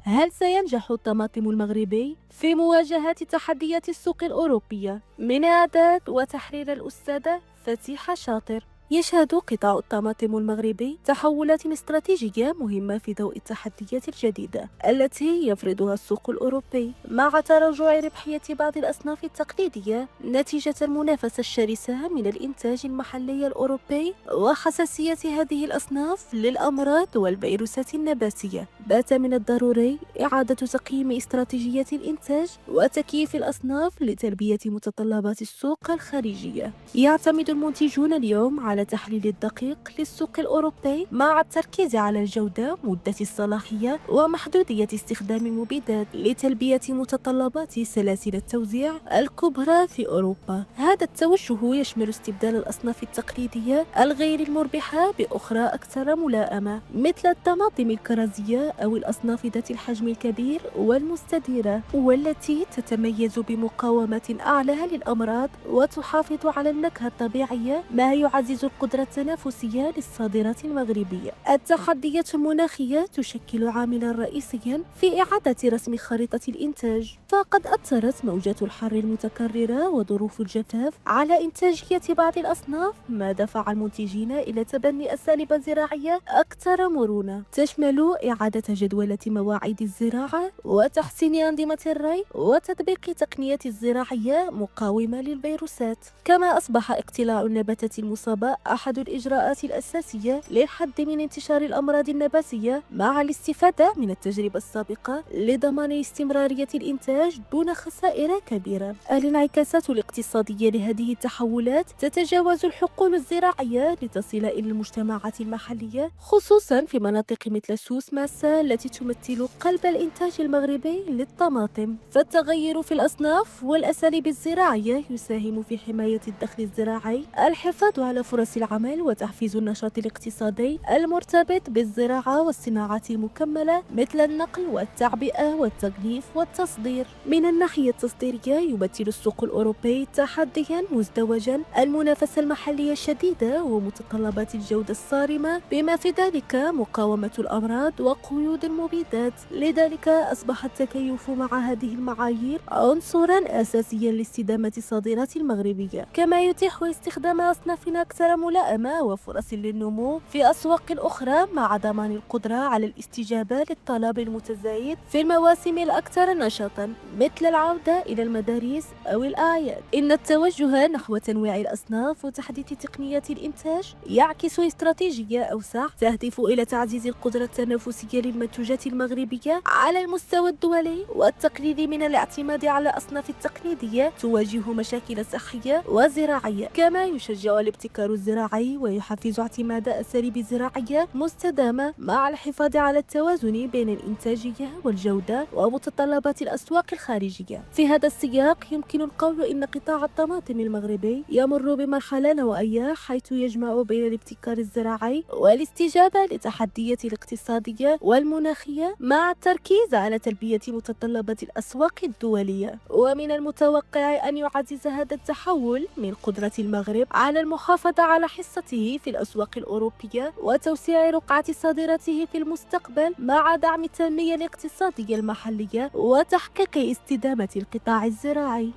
هل سينجح الطماطم المغربي في مواجهة تحديات السوق الأوروبية؟ من إعداد وتحرير الأستاذة فتيحة شاطر. يشهد قطاع الطماطم المغربي تحولات استراتيجية مهمة في ضوء التحديات الجديدة التي يفرضها السوق الأوروبي، مع تراجع ربحية بعض الأصناف التقليدية نتيجة المنافسة الشرسة من الإنتاج المحلي الأوروبي وحساسية هذه الأصناف للأمراض والفيروسات النباتية. بات من الضروري إعادة تقييم استراتيجية الإنتاج وتكييف الأصناف لتلبية متطلبات السوق الخارجية. يعتمد المنتجون اليوم على تحليل الدقيق للسوق الأوروبي مع التركيز على الجودة، مدة الصلاحية، ومحدودية استخدام المبيدات لتلبية متطلبات سلاسل التوزيع الكبرى في أوروبا. هذا التوجه يشمل استبدال الأصناف التقليدية الغير المربحة بأخرى أكثر ملائمة، مثل الطماطم الكرزية أو الأصناف ذات الحجم الكبير والمستديرة، والتي تتميز بمقاومة أعلى للأمراض وتحافظ على النكهة الطبيعية، ما يعزز القدرة التنافسية للصادرات المغربية. التحديات المناخية تشكل عاملا رئيسيا في إعادة رسم خريطة الإنتاج، فقد أثرت موجات الحر المتكررة وظروف الجفاف على إنتاجية بعض الأصناف، ما دفع المنتجين إلى تبني أساليب زراعية أكثر مرونة تشمل إعادة جدولة مواعيد الزراعة وتحسين أنظمة الري وتطبيق تقنيات الزراعية مقاومة للفيروسات. كما أصبح اقتلاع النباتات المصابة أحد الإجراءات الأساسية للحد من انتشار الأمراض النباتية، مع الاستفادة من التجربة السابقة لضمان استمرارية الإنتاج دون خسائر كبيرة. الانعكاسات الاقتصادية لهذه التحولات تتجاوز الحقول الزراعية لتصل إلى المجتمعات المحلية، خصوصا في مناطق مثل سوس ماسا التي تمثل قلب الإنتاج المغربي للطماطم. فالتغير في الأصناف والأساليب الزراعية يساهم في حماية الدخل الزراعي، الحفاظ على فرص العمل، وتحفيز النشاط الاقتصادي المرتبط بالزراعة والصناعات المكملة مثل النقل والتعبئة والتغليف والتصدير. من الناحية التصديرية يمثل السوق الأوروبي تحديا مزدوجا: المنافسة المحلية الشديدة ومتطلبات الجودة الصارمة، بما في ذلك مقاومة الأمراض وقيود المبيدات. لذلك أصبح التكيف مع هذه المعايير عنصرا أساسيا لاستدامة الصادرات المغربية، كما يتيح استخدام أصناف أكثر ملائمة وفرص للنمو في أسواق أخرى، مع ضمان القدرة على الاستجابة للطلب المتزايد في المواسم الأكثر نشاطا مثل العودة إلى المدارس أو الأعياد. إن التوجه نحو تنويع الأصناف وتحديث تقنيات الإنتاج يعكس استراتيجية أوسع تهدف إلى تعزيز القدرة التنافسية للمنتوجات المغربية على المستوى الدولي والتقليل من الاعتماد على الأصناف التقليدية تواجه مشاكل صحية وزراعية. كما يشجع الابتكار الزراعي ويحفز اعتماد أساليب زراعية مستدامة، مع الحفاظ على التوازن بين الإنتاجية والجودة ومتطلبات الأسواق الخارجية. في هذا السياق يمكن القول إن قطاع الطماطم المغربي يمر بمرحلة نوعية، حيث يجمع بين الابتكار الزراعي والاستجابة للتحديات الاقتصادية والمناخية، مع التركيز على تلبية متطلبات الأسواق الدولية. ومن المتوقع أن يعزز هذا التحول من قدرة المغرب على المحافظة على حصته في الأسواق الأوروبية وتوسيع رقعة صادراته في المستقبل، مع دعم التنمية الاقتصادية المحلية وتحقيق استدامة القطاع الزراعي.